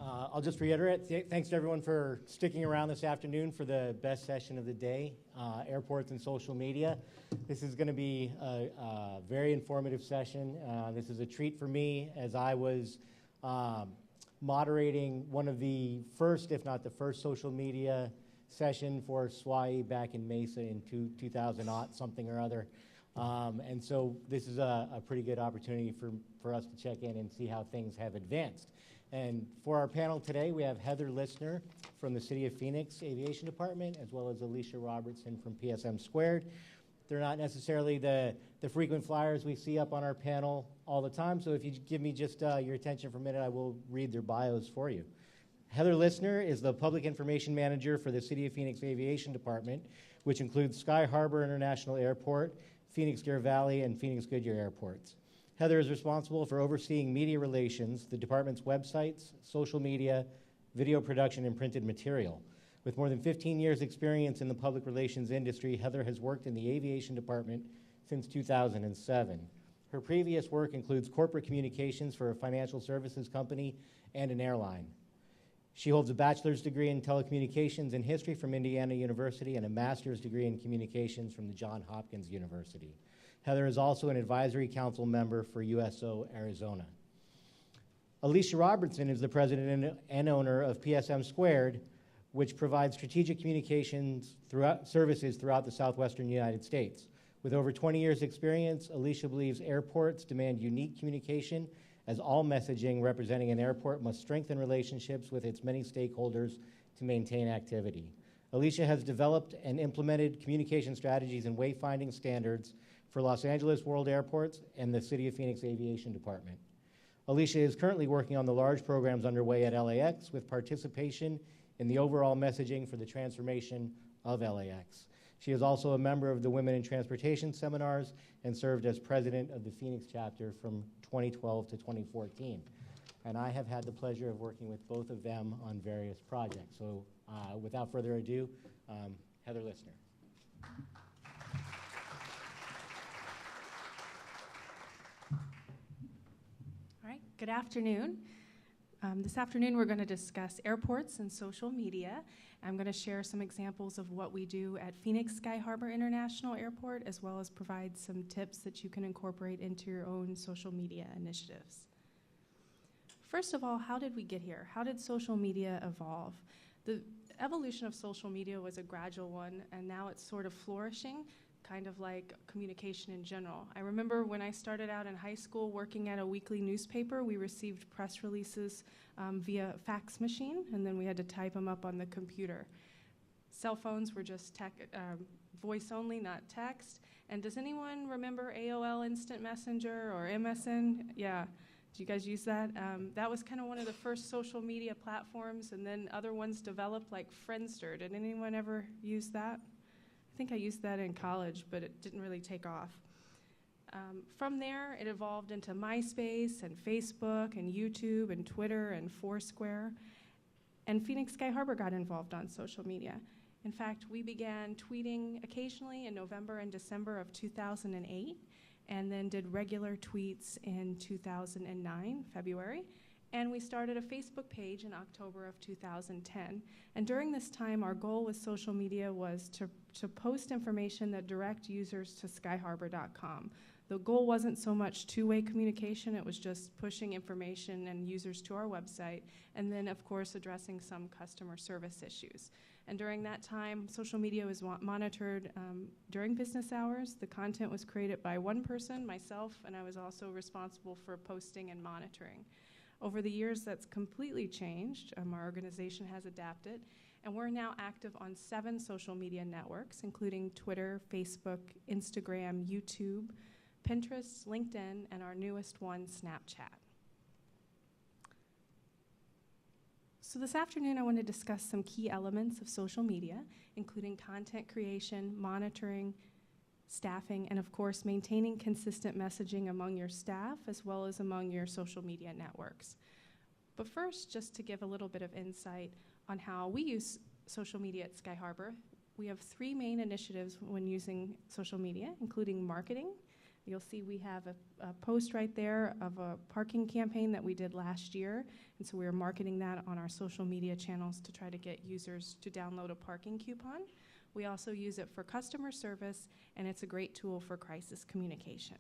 I'll just reiterate, thanks to everyone for sticking around this afternoon for the best session of the day, airports and social media. This is going to be a very informative session. This is a treat for me as I was moderating one of the first, if not the first, social media session for SWAI back in Mesa in 2000 something or other. And so this is a pretty good opportunity for us to check in and see how things have advanced. And for our panel today, we have Heather Lissner from the City of Phoenix Aviation Department, as well as Alicia Robertson from PSM Squared. They're not necessarily the frequent flyers we see up on our panel all the time, so if you give me just your attention for a minute, I will read their bios for you. Heather Lissner is the Public Information Manager for the City of Phoenix Aviation Department, which includes Sky Harbor International Airport, Phoenix Deer Valley, and Phoenix Goodyear airports. Heather is responsible for overseeing media relations, the department's websites, social media, video production, and printed material. With more than 15 years' experience in the public relations industry, Heather has worked in the aviation department since 2007. Her previous work includes corporate communications for a financial services company and an airline. She holds a bachelor's degree in telecommunications and history from Indiana University and a master's degree in communications from the Johns Hopkins University. Heather is also an advisory council member for USO Arizona. Alicia Robertson is the president and owner of PSM Squared, which provides strategic communications services throughout the southwestern United States. With over 20 years' experience, Alicia believes airports demand unique communication, as all messaging representing an airport must strengthen relationships with its many stakeholders to maintain activity. Alicia has developed and implemented communication strategies and wayfinding standards for Los Angeles World Airports and the City of Phoenix Aviation Department. Alicia is currently working on the large programs underway at LAX with participation in the overall messaging for the transformation of LAX. She is also a member of the Women in Transportation seminars and served as president of the Phoenix chapter from 2012 to 2014. And I have had the pleasure of working with both of them on various projects. So without further ado, Heather Lissner. All right, good afternoon. This afternoon we're going to discuss airports and social media. I'm going to share some examples of what we do at Phoenix Sky Harbor International Airport, as well as provide some tips that you can incorporate into your own social media initiatives. First of all, how did we get here? How did social media evolve? The evolution of social media was a gradual one, and now it's sort of flourishing, kind of like communication in general. I remember when I started out in high school working at a weekly newspaper, we received press releases via fax machine, and then we had to type them up on the computer. Cell phones were just voice only, not text. And does anyone remember AOL Instant Messenger or MSN? Yeah, do you guys use that? That was kind of one of the first social media platforms, and then other ones developed like Friendster. Did anyone ever use that? I think I used that in college, but it didn't really take off. From there, it evolved into MySpace and Facebook and YouTube and Twitter and Foursquare. And Phoenix Sky Harbor got involved on social media. In fact, we began tweeting occasionally in November and December of 2008, and then did regular tweets in 2009, February. And we started a Facebook page in October of 2010. And during this time, our goal with social media was to post information that direct users to skyharbor.com. The goal wasn't so much two-way communication, it was just pushing information and users to our website, and then, of course, addressing some customer service issues. And during that time, social media was monitored during business hours. The content was created by one person, myself, and I was also responsible for posting and monitoring. Over the years, that's completely changed. Our organization has adapted, and we're now active on 7 social media networks, including Twitter, Facebook, Instagram, YouTube, Pinterest, LinkedIn, and our newest one, Snapchat. So this afternoon, I want to discuss some key elements of social media, including content creation, monitoring, staffing, and of course, maintaining consistent messaging among your staff as well as among your social media networks. But first, just to give a little bit of insight on how we use social media at Sky Harbor, we have 3 main initiatives when using social media, including marketing, You'll see we have a post right there of a parking campaign that we did last year, and so we are marketing that on our social media channels to try to get users to download a parking coupon. We also use it for customer service, and it's a great tool for crisis communication.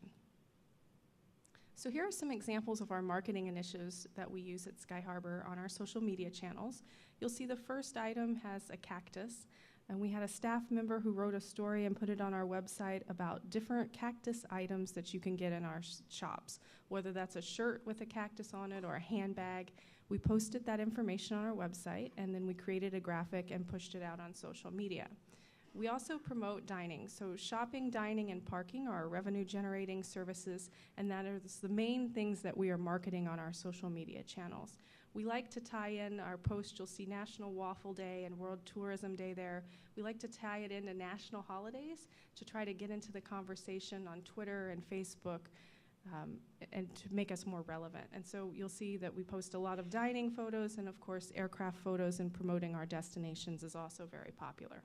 So here are some examples of our marketing initiatives that we use at Sky Harbor on our social media channels. You'll see the first item has a cactus. And we had a staff member who wrote a story and put it on our website about different cactus items that you can get in our shops, whether that's a shirt with a cactus on it or a handbag. We posted that information on our website, and then we created a graphic and pushed it out on social media. We also promote dining. So shopping, dining, and parking are our revenue-generating services, and that is the main things that we are marketing on our social media channels. We like to tie in our post. You'll see National Waffle Day and World Tourism Day there. We like to tie it into national holidays to try to get into the conversation on Twitter and Facebook and to make us more relevant. And so you'll see that we post a lot of dining photos, and of course aircraft photos, and promoting our destinations is also very popular.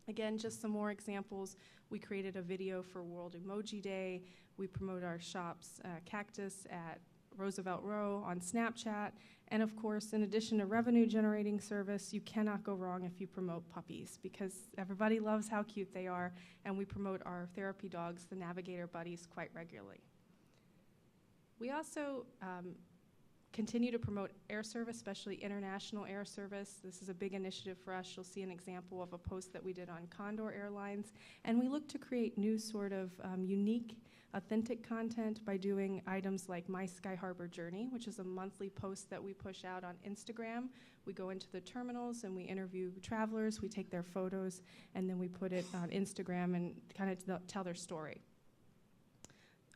Again, just some more examples. We created a video for World Emoji Day. We promote our shops, Cactus at Roosevelt Row on Snapchat. And of course, in addition to revenue generating service, you cannot go wrong if you promote puppies, because everybody loves how cute they are, and we promote our therapy dogs, the Navigator Buddies, quite regularly. We also continue to promote air service, especially international air service. This is a big initiative for us. You'll see an example of a post that we did on Condor Airlines. And we look to create new sort of unique, authentic content by doing items like My Sky Harbor Journey, which is a monthly post that we push out on Instagram. We go into the terminals and we interview travelers, we take their photos, and then we put it on Instagram and kind of tell their story.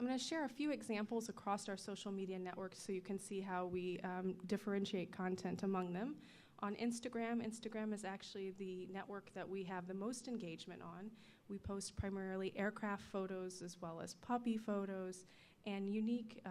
I'm going to share a few examples across our social media networks so you can see how we differentiate content among them. On Instagram, Instagram is actually the network that we have the most engagement on. We post primarily aircraft photos as well as puppy photos and unique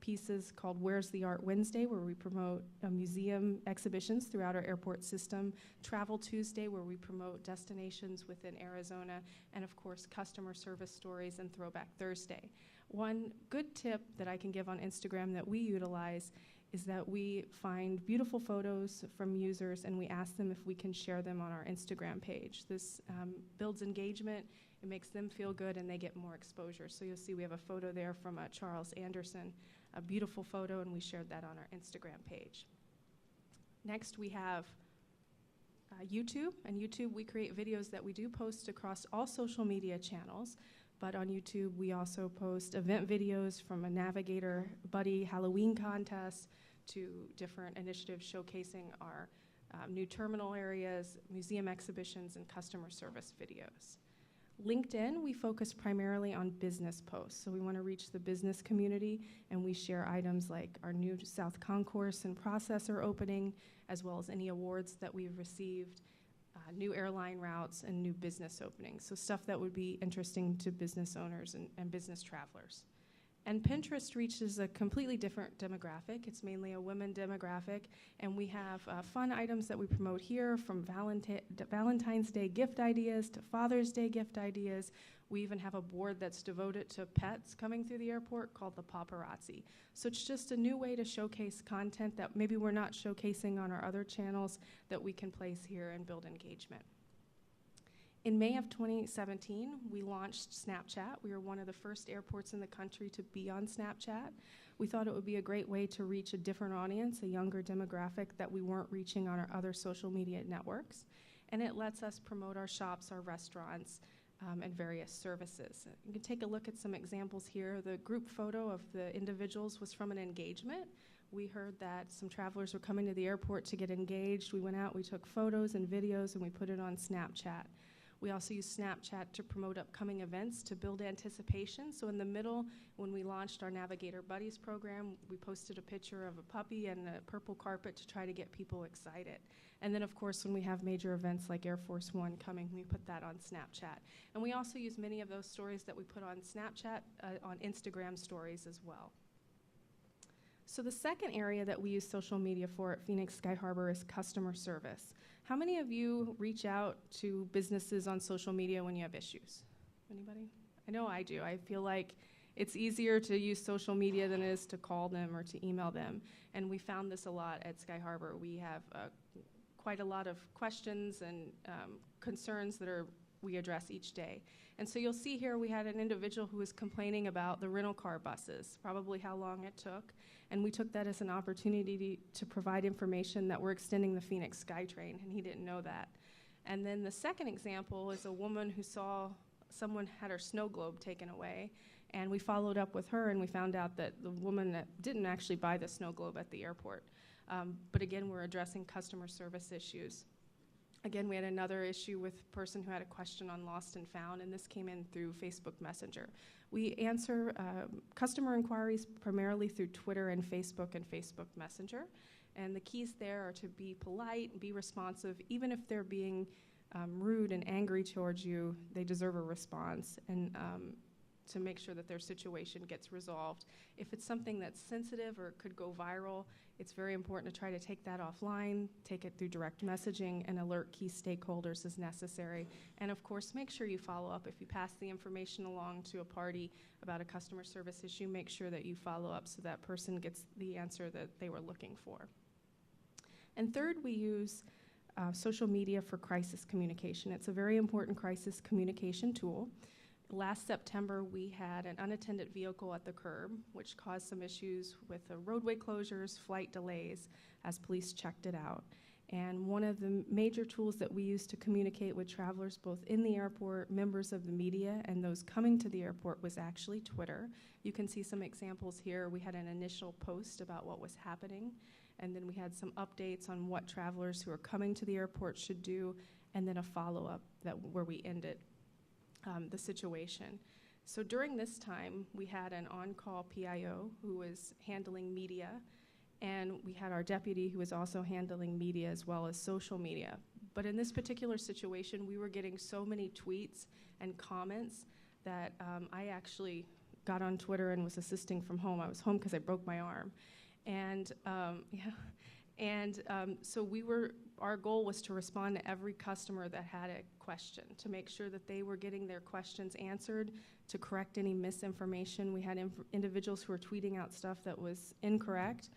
pieces called Where's the Art Wednesday, where we promote museum exhibitions throughout our airport system, Travel Tuesday, where we promote destinations within Arizona, and of course customer service stories, and Throwback Thursday. One good tip that I can give on Instagram that we utilize is that we find beautiful photos from users and we ask them if we can share them on our Instagram page. This builds engagement, it makes them feel good, and they get more exposure. So you'll see we have a photo there from Charles Anderson, a beautiful photo, and we shared that on our Instagram page. Next we have YouTube. And YouTube, we create videos that we do post across all social media channels. But on YouTube, we also post event videos from a Navigator Buddy Halloween contest to different initiatives showcasing our new terminal areas, museum exhibitions, and customer service videos. LinkedIn, we focus primarily on business posts. So we want to reach the business community, and we share items like our new South Concourse and processor opening, as well as any awards that we've received, new airline routes, and new business openings. So stuff that would be interesting to business owners and business travelers. And Pinterest reaches a completely different demographic. It's mainly a women demographic, and we have fun items that we promote here, from Valentine's Day gift ideas to Father's Day gift ideas. We even have a board that's devoted to pets coming through the airport called the Paparazzi. So it's just a new way to showcase content that maybe we're not showcasing on our other channels that we can place here and build engagement. In May of 2017, we launched Snapchat. We were one of the first airports in the country to be on Snapchat. We thought it would be a great way to reach a different audience, a younger demographic that we weren't reaching on our other social media networks. And it lets us promote our shops, our restaurants, and various services. You can take a look at some examples here. The group photo of the individuals was from an engagement. We heard that some travelers were coming to the airport to get engaged. We went out, we took photos and videos, and we put it on Snapchat. We also use Snapchat to promote upcoming events to build anticipation. So in the middle, when we launched our Navigator Buddies program, we posted a picture of a puppy and a purple carpet to try to get people excited. And then, of course, when we have major events like Air Force One coming, we put that on Snapchat. And we also use many of those stories that we put on Snapchat on Instagram stories as well. So the second area that we use social media for at Phoenix Sky Harbor is customer service. How many of you reach out to businesses on social media when you have issues? Anybody? I know I do. I feel like it's easier to use social media than it is to call them or to email them. And we found this a lot at Sky Harbor. We have quite a lot of questions and concerns that we address each day. And so you'll see here we had an individual who was complaining about the rental car buses, probably how long it took. And we took that as an opportunity to provide information that we're extending the Phoenix SkyTrain, and he didn't know that. And then the second example is a woman who saw someone had her snow globe taken away, and we followed up with her, and we found out that the woman that didn't actually buy the snow globe at the airport. But again, we're addressing customer service issues. Again, we had another issue with a person who had a question on Lost and Found, and this came in through Facebook Messenger. We answer customer inquiries primarily through Twitter and Facebook Messenger. And the keys there are to be polite, be responsive. Even if they're being rude and angry towards you, they deserve a response, and to make sure that their situation gets resolved. If it's something that's sensitive or could go viral, it's very important to try to take that offline, take it through direct messaging, and alert key stakeholders as necessary. And of course, make sure you follow up. If you pass the information along to a party about a customer service issue, make sure that you follow up so that person gets the answer that they were looking for. And third, we use social media for crisis communication. It's a very important crisis communication tool. Last September, we had an unattended vehicle at the curb, which caused some issues with the roadway closures, flight delays, as police checked it out. And one of the major tools that we use to communicate with travelers, both in the airport, members of the media, and those coming to the airport, was actually Twitter. You can see some examples here. We had an initial post about what was happening, and then we had some updates on what travelers who are coming to the airport should do, and then a follow-up where we ended the situation. So during this time, we had an on-call PIO who was handling media, and we had our deputy who was also handling media as well as social media. But in this particular situation, we were getting so many tweets and comments that I actually got on Twitter and was assisting from home. I was home because I broke my arm. And so our goal was to respond to every customer that had a question, to make sure that they were getting their questions answered, to correct any misinformation. We had individuals who were tweeting out stuff that was incorrect,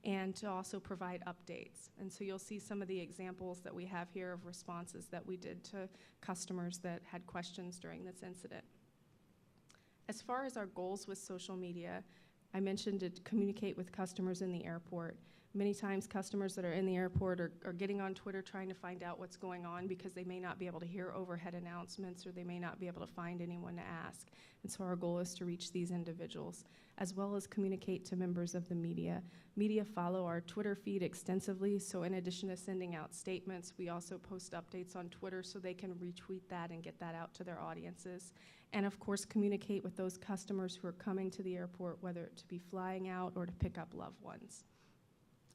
and to also provide updates. And so you'll see some of the examples that we have here of responses that we did to customers that had questions during this incident. As far as our goals with social media, I mentioned to communicate with customers in the airport. Many times customers that are in the airport are getting on Twitter trying to find out what's going on because they may not be able to hear overhead announcements, or they may not be able to find anyone to ask. And so our goal is to reach these individuals, as well as communicate to members of the media. Media follow our Twitter feed extensively, so in addition to sending out statements, we also post updates on Twitter so they can retweet that and get that out to their audiences. And of course, communicate with those customers who are coming to the airport, whether it to be flying out or to pick up loved ones.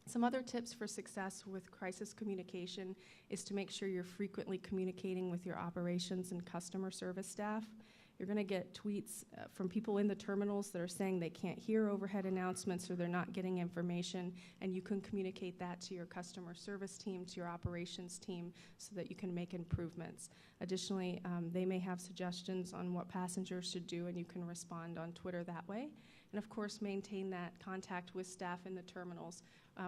Some other tips for success with crisis communication is to make sure you're frequently communicating with your operations and customer service staff. You're going to get tweets from people in the terminals that are saying they can't hear overhead announcements or they're not getting information, and you can communicate that to your customer service team, to your operations team, so that you can make improvements. Additionally, they may have suggestions on what passengers should do, and you can respond on Twitter that way. And of course, maintain that contact with staff in the terminals.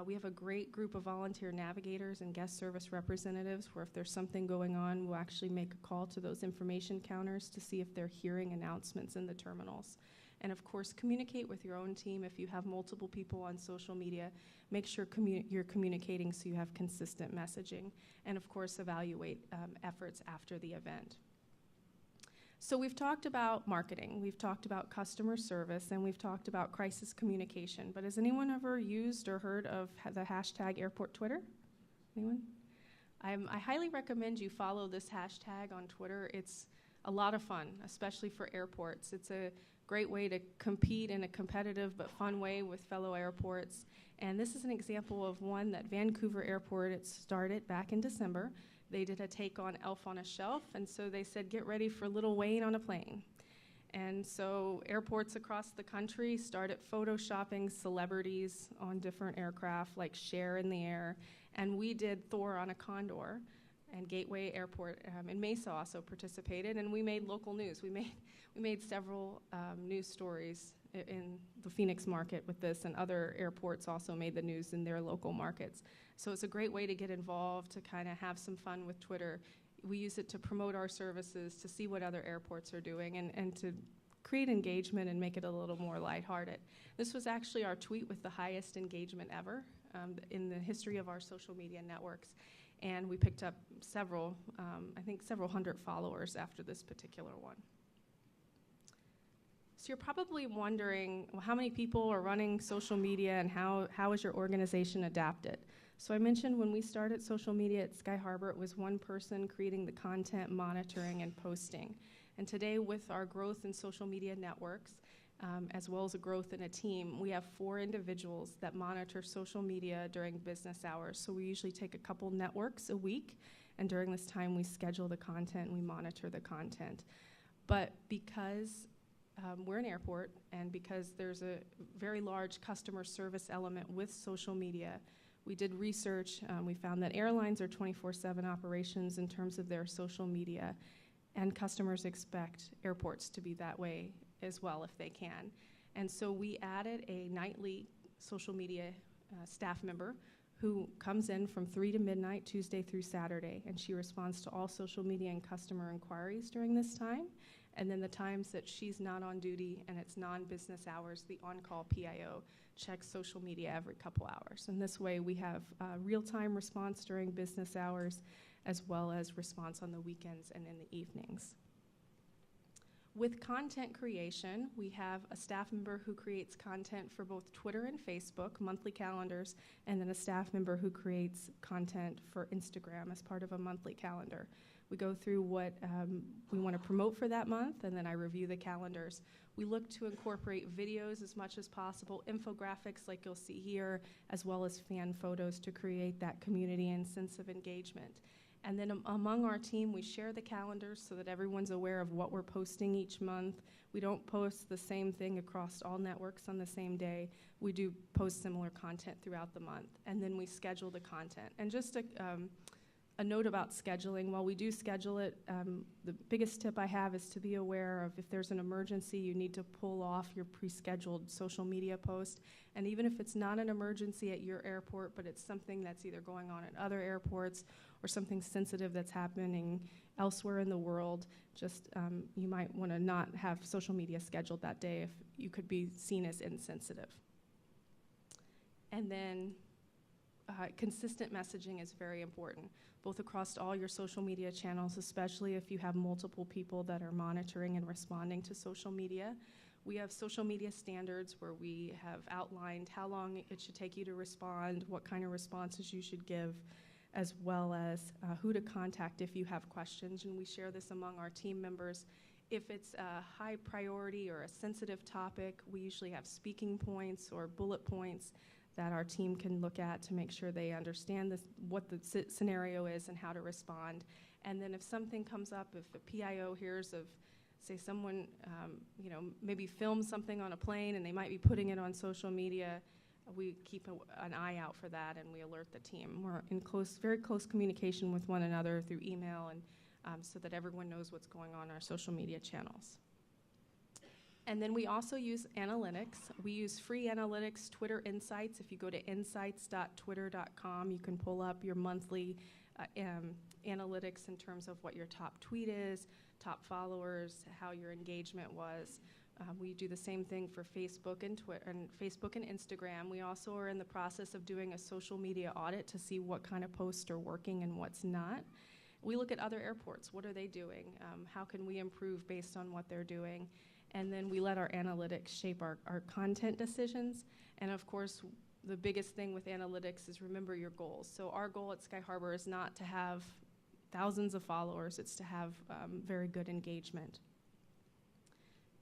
We have a great group of volunteer navigators and guest service representatives where if there's something going on, we'll actually make a call to those information counters to see if they're hearing announcements in the terminals. And of course, communicate with your own team. If you have multiple people on social media, make sure you're communicating so you have consistent messaging. And of course, evaluate efforts after the event. So we've talked about marketing, we've talked about customer service, and we've talked about crisis communication. But has anyone ever used or heard of the hashtag airport Twitter? Anyone? I highly recommend you follow this hashtag on Twitter. It's a lot of fun, especially for airports. It's a great way to compete in a competitive but fun way with fellow airports. And this is an example of one that Vancouver Airport, it started back in December. They did a take on Elf on a Shelf, and so they said, get ready for Little Wayne on a plane. And so airports across the country started photoshopping celebrities on different aircraft, like Cher in the air, and we did Thor on a Condor. and Gateway Airport in Mesa also participated, and we made local news. We made several news stories in the Phoenix market with this, and other airports also made the news in their local markets. So it's a great way to get involved, to kind of have some fun with Twitter. We use it to promote our services, to see what other airports are doing, and to create engagement and make it a little more lighthearted. This was actually our tweet with the highest engagement ever in the history of our social media networks. And we picked up several, I think several hundred followers after this particular one. So you're probably wondering, well, how many people are running social media, and how is your organization adapted? So I mentioned when we started social media at Sky Harbor, it was one person creating the content, monitoring, and posting. And today, with our growth in social media networks, as well as a growth in a team, we have 4 individuals that monitor social media during business hours. So we usually take a couple networks a week, and during this time we schedule the content, we monitor the content. But because we're an airport, and because there's a very large customer service element with social media, we did research. We found that airlines are 24/7 operations in terms of their social media, and customers expect airports to be that way as well if they can. And so we added a nightly social media staff member who comes in from 3 to midnight, Tuesday through Saturday, and she responds to all social media and customer inquiries during this time. And then the times that she's not on duty and it's non-business hours, the on-call PIO checks social media every couple hours. And this way we have real-time response during business hours, as well as response on the weekends and in the evenings. With content creation, we have a staff member who creates content for both Twitter and Facebook, monthly calendars, and then a staff member who creates content for Instagram as part of a monthly calendar. We go through what we want to promote for that month, and then I review the calendars. We look to incorporate videos as much as possible, infographics like you'll see here, as well as fan photos to create that community and sense of engagement. And then among our team, we share the calendars so that everyone's aware of what we're posting each month. We don't post the same thing across all networks on the same day. We do post similar content throughout the month. And then we schedule the content. And just a note about scheduling. While we do schedule it, the biggest tip I have is to be aware of if there's an emergency, you need to pull off your pre-scheduled social media post. And even if it's not an emergency at your airport, but it's something that's either going on at other airports or something sensitive that's happening elsewhere in the world, just you might want to not have social media scheduled that day if you could be seen as insensitive. And then consistent messaging is very important, both across all your social media channels, especially if you have multiple people that are monitoring and responding to social media. We have social media standards where we have outlined how long it should take you to respond, what kind of responses you should give, as well as who to contact if you have questions, and we share this among our team members. If it's a high priority or a sensitive topic, we usually have speaking points or bullet points that our team can look at to make sure they understand what the scenario is and how to respond. And then if something comes up, if a PIO hears of, say, someone maybe films something on a plane and they might be putting it on social media, we keep an eye out for that and we alert the team. We're in very close communication with one another through email, and so that everyone knows what's going on in our social media channels. And then we also use analytics. We use free analytics, Twitter Insights. If you go to insights.twitter.com, you can pull up your monthly analytics in terms of what your top tweet is, top followers, how your engagement was. We do the same thing for Facebook and Twitter, and Facebook and Instagram. We also are in the process of doing a social media audit to see what kind of posts are working and what's not. We look at other airports. What are they doing? How can we improve based on what they're doing? And then we let our analytics shape our content decisions. And of course, the biggest thing with analytics is remember your goals. So our goal at Sky Harbor is not to have thousands of followers, it's to have very good engagement.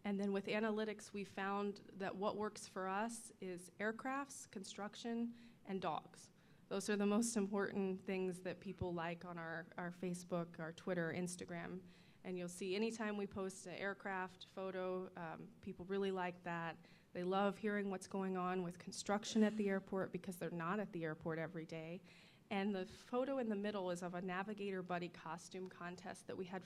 And then with analytics, we found that what works for us is aircrafts, construction, and dogs. Those are the most important things that people like on our Facebook, our Twitter, Instagram. And you'll see anytime we post an aircraft photo, people really like that. They love hearing what's going on with construction at the airport because they're not at the airport every day. And the photo in the middle is of a Navigator Buddy costume contest that we had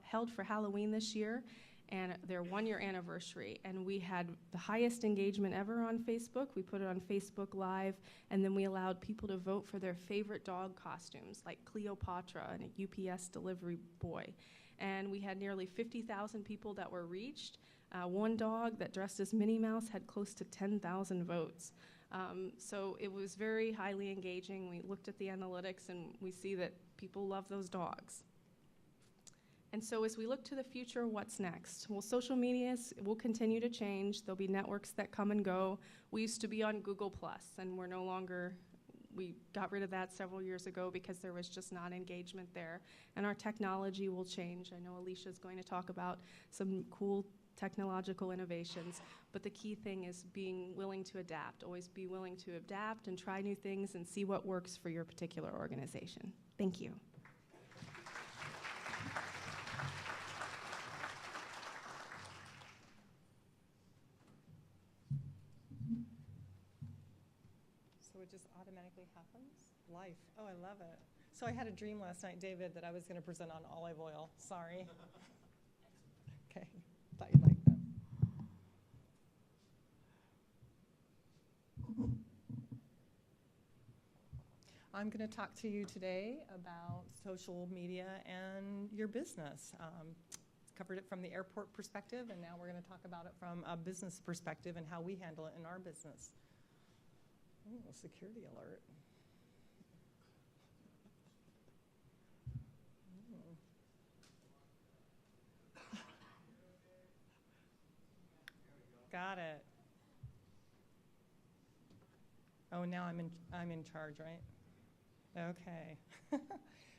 held for Halloween this year, and their 1-year anniversary. And we had the highest engagement ever on Facebook. We put it on Facebook Live, and then we allowed people to vote for their favorite dog costumes, like Cleopatra and a UPS delivery boy. And we had nearly 50,000 people that were reached. One dog that dressed as Minnie Mouse had close to 10,000 votes. So it was very highly engaging. We looked at the analytics, and we see that people love those dogs. And so as we look to the future, what's next? Well, social media will continue to change. There'll be networks that come and go. We used to be on Google+, and we're no longer, we got rid of that several years ago because there was just not engagement there. And our technology will change. I know Alicia is going to talk about some cool technological innovations, but the key thing is being willing to adapt. Always be willing to adapt and try new things and see what works for your particular organization. Thank you. So it just automatically happens? Life. Oh, I love it. So I had a dream last night, David, that I was going to present on olive oil. Sorry. Okay. Thought you'd like that. I'm going to talk to you today about social media and your business. Covered it from the airport perspective, and now we're going to talk about it from a business perspective and how we handle it in our business. Oh, security alert. Got it. Oh, now I'm in charge, right? Okay.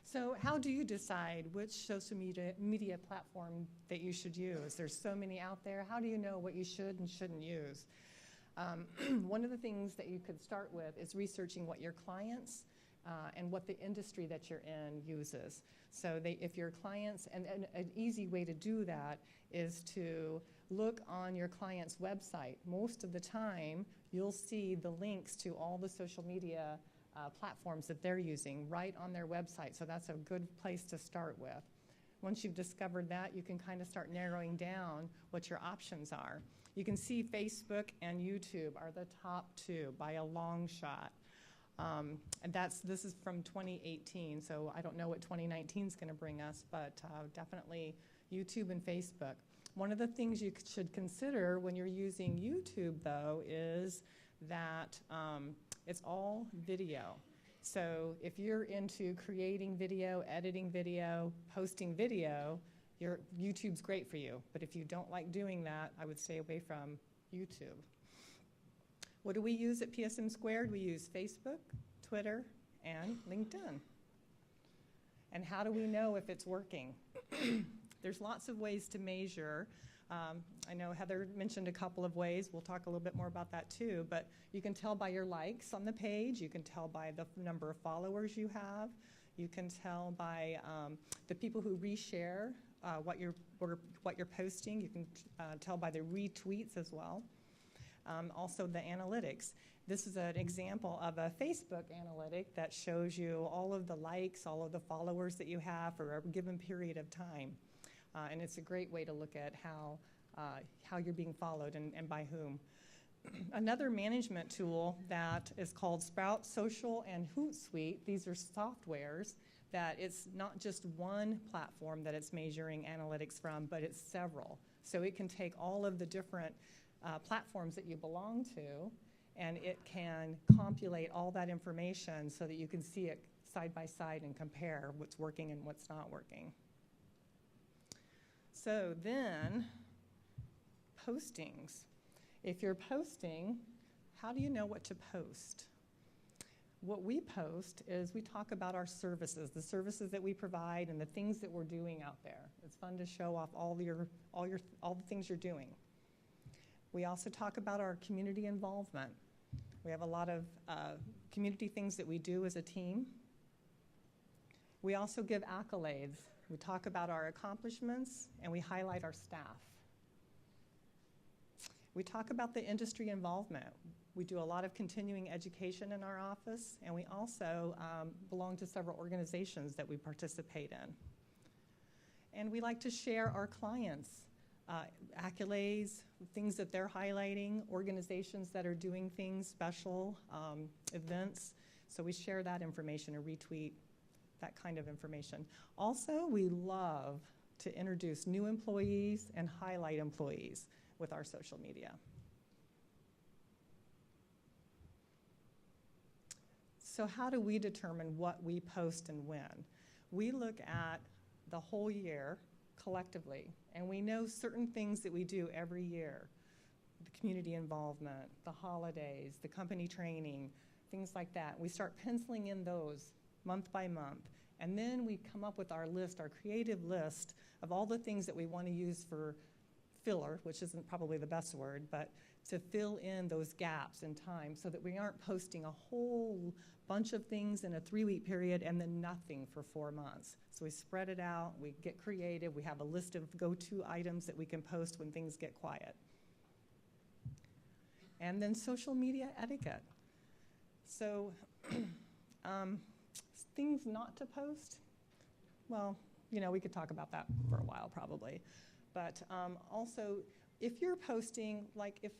So how do you decide which social media platform that you should use? There's so many out there. How do you know what you should and shouldn't use? One of the things that you could start with is researching what your clients and what the industry that you're in uses. So if your clients, and an easy way to do that is to look on your client's website. Most of the time, you'll see the links to all the social media platforms that they're using right on their website. So that's a good place to start with. Once you've discovered that, you can kind of start narrowing down what your options are. You can see Facebook and YouTube are the top two by a long shot. And this is from 2018, so I don't know what 2019 is going to bring us, but definitely YouTube and Facebook. One of the things you should consider when you're using YouTube, though, is that it's all video. So if you're into creating video, editing video, posting video, YouTube's great for you. But if you don't like doing that, I would stay away from YouTube. What do we use at PSM Squared? We use Facebook, Twitter, and LinkedIn. And how do we know if it's working? There's lots of ways to measure. I know Heather mentioned a couple of ways. We'll talk a little bit more about that too. But you can tell by your likes on the page. You can tell by the number of followers you have. You can tell by the people who reshare what you're posting. You can tell by the retweets as well. Also the analytics. This is an example of a Facebook analytic that shows you all of the likes, all of the followers that you have for a given period of time. And it's a great way to look at how you're being followed and by whom. Another management tool that is called Sprout Social and Hootsuite. These are softwares that it's not just one platform that it's measuring analytics from, but it's several. So it can take all of the different platforms that you belong to, and it can compilate all that information so that you can see it side by side and compare what's working and what's not working. So then, postings. If you're posting, how do you know what to post? What we post is we talk about our services, the services that we provide and the things that we're doing out there. It's fun to show off all the things you're doing. We also talk about our community involvement. We have a lot of community things that we do as a team. We also give accolades. We talk about our accomplishments, and we highlight our staff. We talk about the industry involvement. We do a lot of continuing education in our office, and we also belong to several organizations that we participate in. And we like to share our clients' accolades, things that they're highlighting, organizations that are doing things, special events. So we share that information and retweet that kind of information. Also, we love to introduce new employees and highlight employees with our social media. So how do we determine what we post and when? We look at the whole year collectively, and we know certain things that we do every year. The community involvement, the holidays, the company training, things like that. We start penciling in those month by month, and then we come up with our list, our creative list of all the things that we want to use for filler, which isn't probably the best word, but to fill in those gaps in time so that we aren't posting a whole bunch of things in a 3-week period and then nothing for 4 months. So we spread it out, we get creative, we have a list of go-to items that we can post when things get quiet. And then social media etiquette. So things not to post, well, you know, we could talk about that for a while probably. But also, if you're posting, like if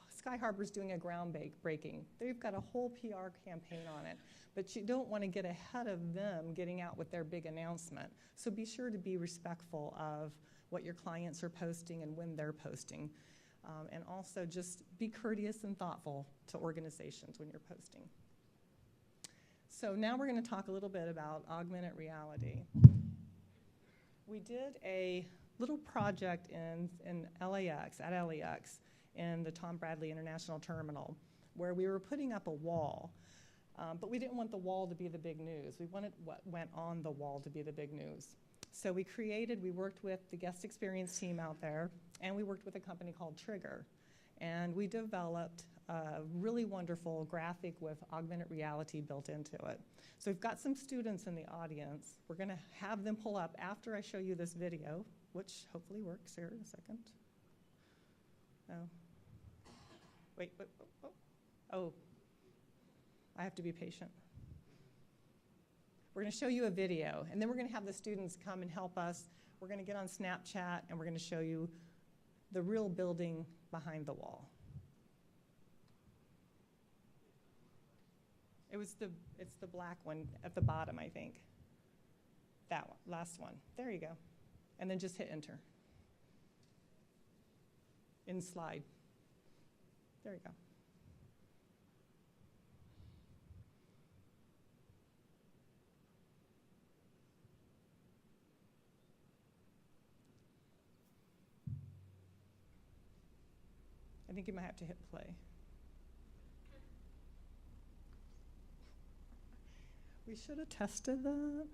Sky Harbor's doing a groundbreaking, they've got a whole PR campaign on it, but you don't want to get ahead of them getting out with their big announcement. So be sure to be respectful of what your clients are posting and when they're posting. And also just be courteous and thoughtful to organizations when you're posting. So now we're going to talk a little bit about augmented reality. We did a little project in LAX, at LAX, in the Tom Bradley International Terminal, where we were putting up a wall, but we didn't want the wall to be the big news. We wanted what went on the wall to be the big news. So we worked with the guest experience team out there, and we worked with a company called Trigger, and we developed a really wonderful graphic with augmented reality built into it. So we've got some students in the audience. We're going to have them pull up after I show you this video, which hopefully works here in a second. Oh. Wait. Oh. I have to be patient. We're going to show you a video, and then we're going to have the students come and help us. We're going to get on Snapchat, and we're going to show you the real building behind the wall. It's the black one at the bottom, I think. That one, last one. There you go. And then just hit enter. In slide. There you go. I think you might have to hit play. We should have tested that.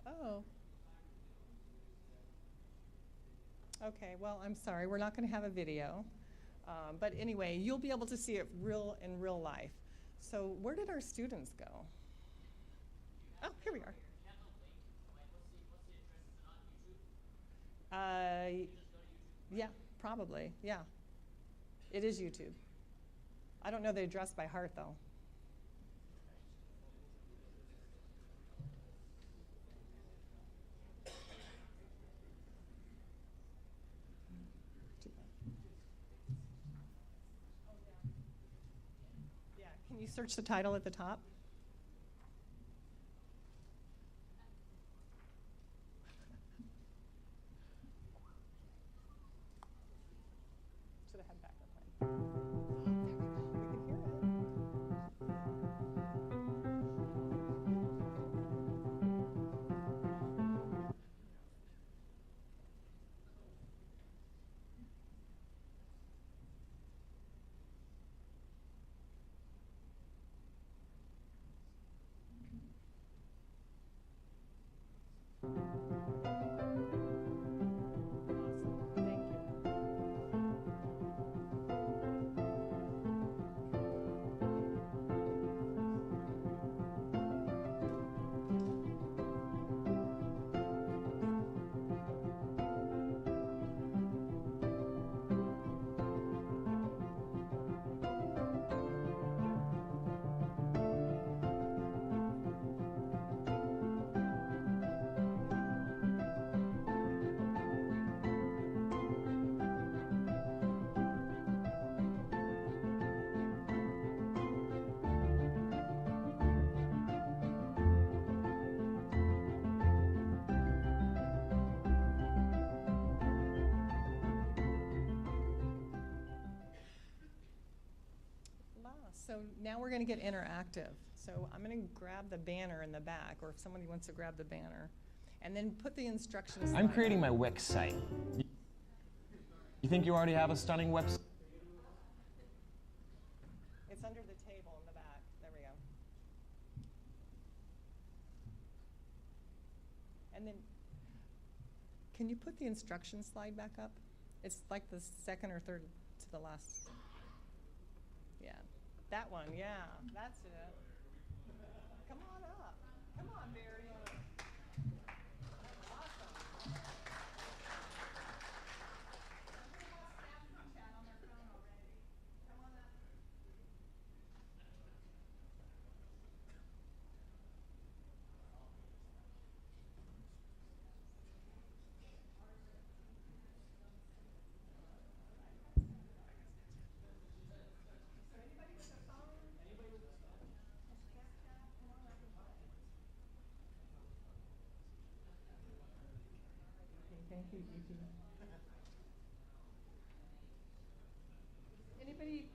Oh. Okay, well, I'm sorry, we're not going to have a video. But anyway, you'll be able to see it in real life. So where did our students go? Oh, here we are. Yeah, probably, yeah. It is YouTube. I don't know the address by heart, though. Yeah, can you search the title at the top? Should have had backup plan. We can hear it. Awesome. Thank you. going to get interactive. So I'm going to grab the banner in the back, or if somebody wants to grab the banner, and then put the instructions. I'm creating my Wix site. You think you already have a stunning website? It's under the table in the back. There we go. And then, can you put the instruction slide back up? It's like the second or third to the last. Yeah, that one, yeah, that's it. Come on up. Come on, Barry. That's awesome. Snapchat on their phone already. Come on up. Thank you, Evie.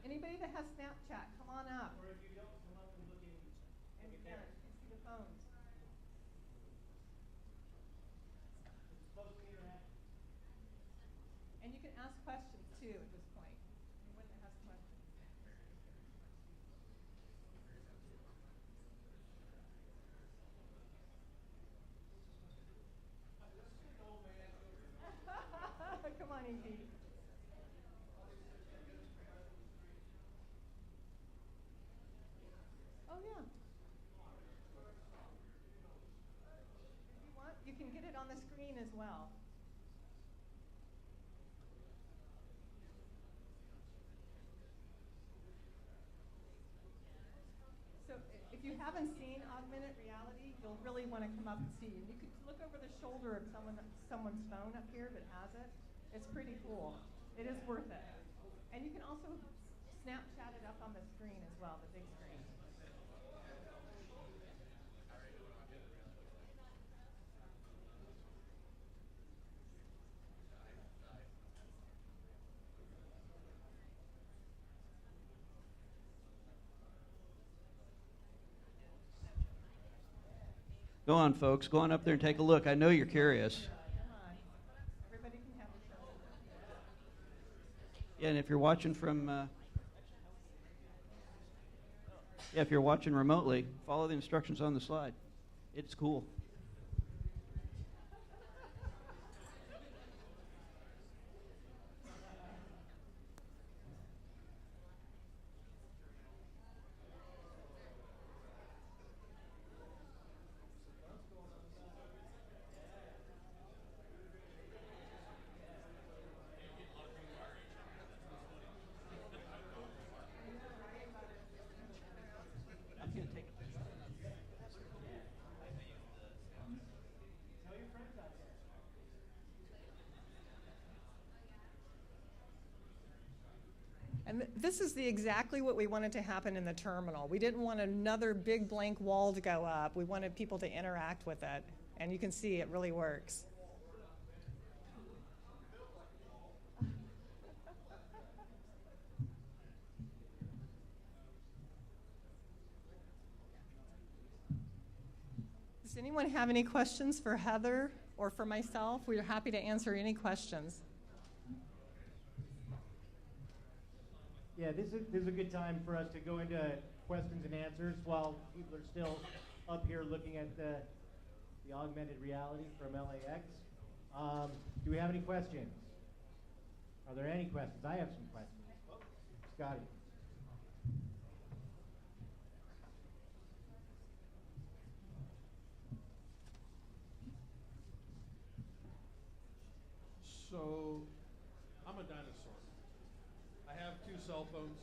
Anybody that has Snapchat, come on up. Or if you don't, come up and look in. And yeah, you can see the phones. It's supposed to be interactive. And you can ask questions too at this point. Anyone that has questions. Come on, Evie. Oh, yeah. If you want, you can get it on the screen as well. So if you haven't seen augmented reality, you'll really want to come up and see. You could look over the shoulder of someone's phone up here that has it. It's pretty cool. It is worth it. And you can also Snapchat it up on the screen as well, the big screen. Go on, folks. Go on up there and take a look. I know you're curious. Come on. Everybody can have a show. Yeah, and if you're watching from, if you're watching remotely, follow the instructions on the slide. It's cool. And this is exactly what we wanted to happen in the terminal. We didn't want another big blank wall to go up. We wanted people to interact with it. And you can see it really works. Does anyone have any questions for Heather or for myself? We're happy to answer any questions. Yeah, this is a good time for us to go into questions and answers while people are still up here looking at the augmented reality from LAX. Do we have any questions? Are there any questions? I have some questions. Scotty. So, I'm a dinosaur. I have 2 cell phones.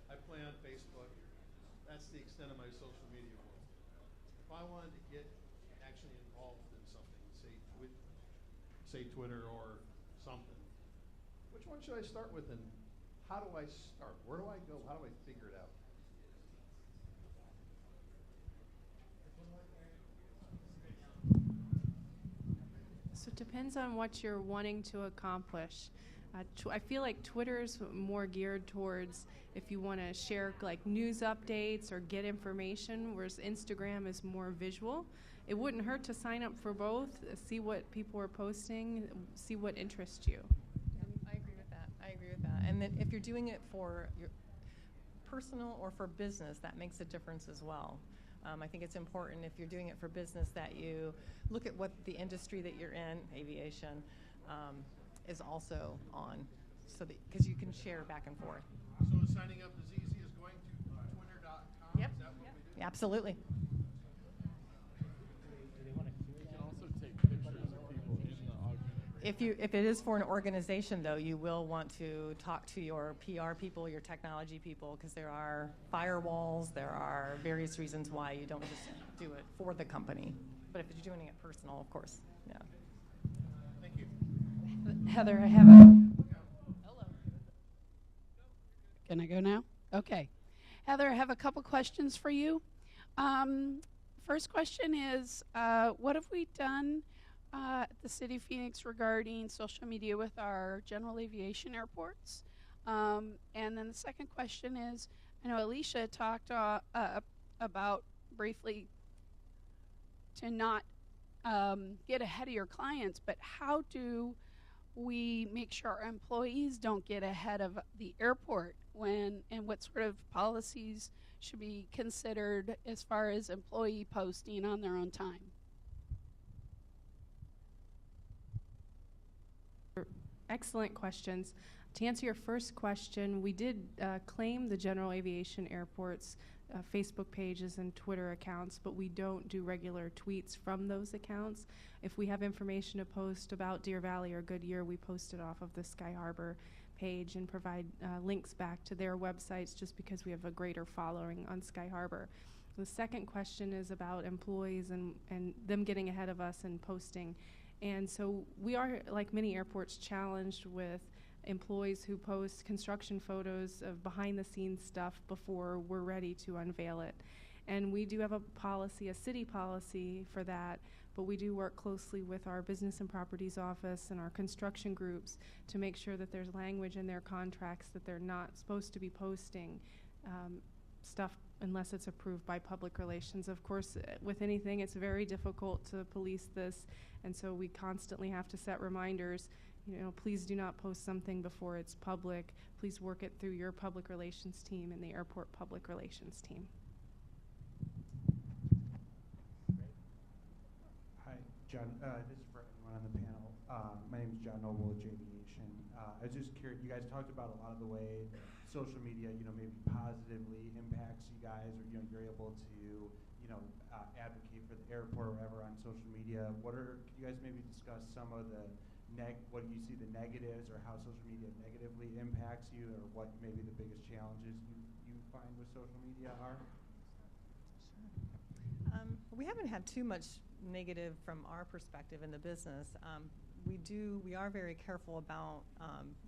I play on Facebook. That's the extent of my social media world. If I wanted to get actually involved in something, say Twitter or something, which one should I start with and how do I start? Where do I go? How do I figure it out? So it depends on what you're wanting to accomplish. I feel like Twitter's more geared towards if you want to share like news updates or get information, whereas Instagram is more visual. It wouldn't hurt to sign up for both, see what people are posting, see what interests you. I agree with that. I agree with that. And then if you're doing it for your personal or for business, that makes a difference as well. I think it's important if you're doing it for business that you look at what the industry that you're in, aviation, is also on, so that because you can share back and forth. So signing up is easy as going to twitter.com? Yep. Is that what we do? Absolutely. You can also take pictures of people in the organization. If it is for an organization, though, you will want to talk to your PR people, your technology people, because there are firewalls, there are various reasons why you don't just do it for the company. But if you're doing it personal, of course, yeah. Thank you. Heather, I have a... Hello. Can I go now? Okay. Heather, I have a couple questions for you. First question is, what have we done at the City of Phoenix regarding social media with our general aviation airports? And then the second question is, I know Alicia talked about briefly to not get ahead of your clients, but how do we make sure our employees don't get ahead of the airport when, and what sort of policies should be considered as far as employee posting on their own time? Excellent questions. To answer your first question, we did claim the general aviation airports Facebook pages and Twitter accounts, but we don't do regular tweets from those accounts. If we have information to post about Deer Valley or Goodyear, we post it off of the Sky Harbor page and provide links back to their websites just because we have a greater following on Sky Harbor. The second question is about employees and them getting ahead of us and posting. And so we are, like many airports, challenged with employees who post construction photos of behind-the-scenes stuff before we're ready to unveil it. And we do have a policy, a city policy for that, but we do work closely with our business and properties office and our construction groups to make sure that there's language in their contracts that they're not supposed to be posting stuff unless it's approved by public relations. Of course, with anything, it's very difficult to police this, and so we constantly have to set reminders. You know, please do not post something before it's public. Please work it through your public relations team and the airport public relations team. Hi, John. This is for everyone on the panel. My name is John Noble with Aviation. I was just curious, you guys talked about a lot of the way social media, maybe positively impacts you guys, or you're able to, advocate for the airport or whatever on social media. Could you guys maybe discuss some of the what you see the negatives, or how social media negatively impacts you, or what maybe the biggest challenges you find with social media are? Sure. We haven't had too much negative from our perspective in the business. We are very careful about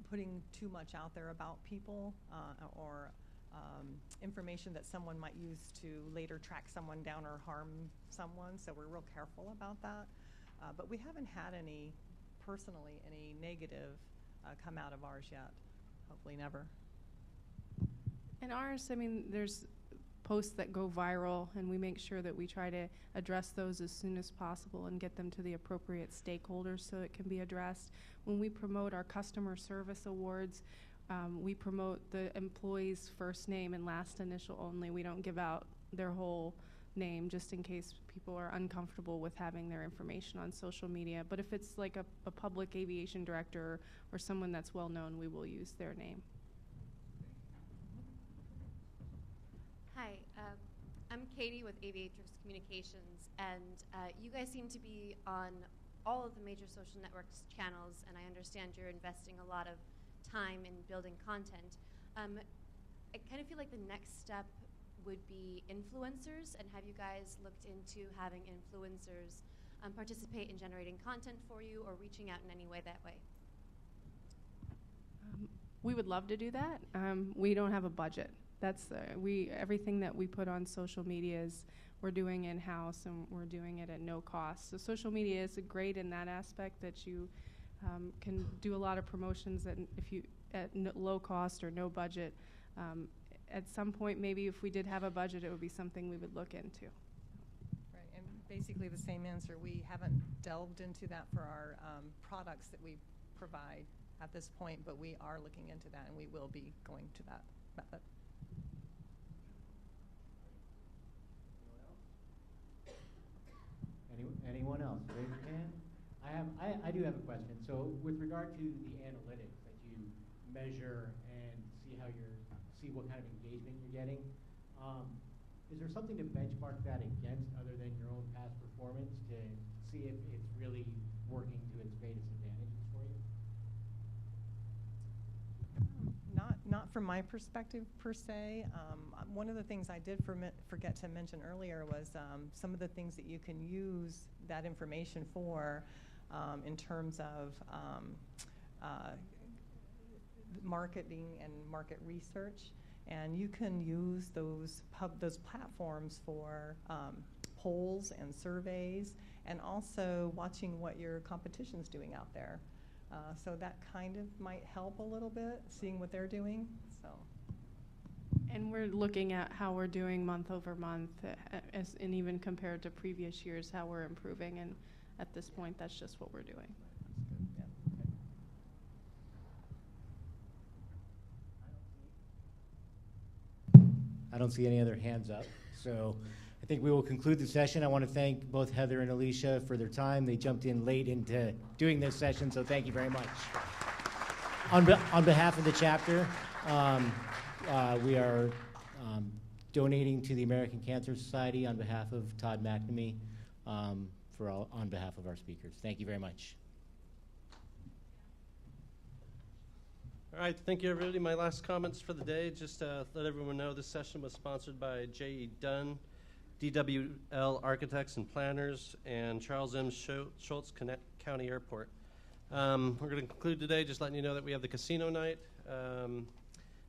putting too much out there about people or information that someone might use to later track someone down or harm someone, so we're real careful about that. But we haven't had any negative come out of ours yet. Hopefully never. And ours, I mean, there's posts that go viral, and we make sure that we try to address those as soon as possible and get them to the appropriate stakeholders so it can be addressed. When we promote our customer service awards, we promote the employee's first name and last initial only. We don't give out their whole name just in case people are uncomfortable with having their information on social media. But if it's like a public aviation director or someone that's well known, we will use their name. Hi, I'm Katie with Aviatrix Communications, and you guys seem to be on all of the major social networks channels, and I understand you're investing a lot of time in building content. I kind of feel like the next step would be influencers, and have you guys looked into having influencers participate in generating content for you or reaching out in any way that way? We would love to do that. We don't have a budget. That's everything that we put on social media is we're doing in-house, and we're doing it at no cost. So social media is great in that aspect that you can do a lot of promotions that if you at low cost or no budget. At some point, maybe if we did have a budget, it would be something we would look into. Right, and basically the same answer. We haven't delved into that for our products that we provide at this point, but we are looking into that, and we will be going to that method. Anyone else? Raise your hand. I do have a question. So with regard to the analytics that you measure and see what kind of engagement you're getting, is there something to benchmark that against other than your own past performance to see if it's really working to its greatest advantages for you? Not from my perspective per se. One of the things I did forget to mention earlier was some of the things that you can use that information for in terms of marketing and market research. And you can use those platforms for polls and surveys, and also watching what your competition's doing out there. So that kind of might help a little bit, seeing what they're doing. So. And we're looking at how we're doing month over month, and even compared to previous years, how we're improving. And at this point, that's just what we're doing. Yeah. I don't see any other hands up. So I think we will conclude the session. I want to thank both Heather and Alicia for their time. They jumped in late into doing this session, so thank you very much. On behalf of the chapter, we are donating to the American Cancer Society on behalf of Todd McNamee, on behalf of our speakers. Thank you very much. All right, thank you, everybody. My last comments for the day, just to let everyone know this session was sponsored by J.E. Dunn, DWL Architects and Planners, and Charles M. Schultz County Airport. We're going to conclude today just letting you know that we have the casino night.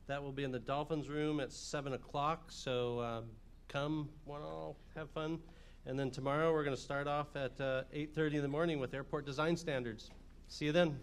That will be in the Dolphins room at 7 o'clock, so come, one all, have fun. And then tomorrow we're going to start off at 8:30 in the morning with airport design standards. See you then.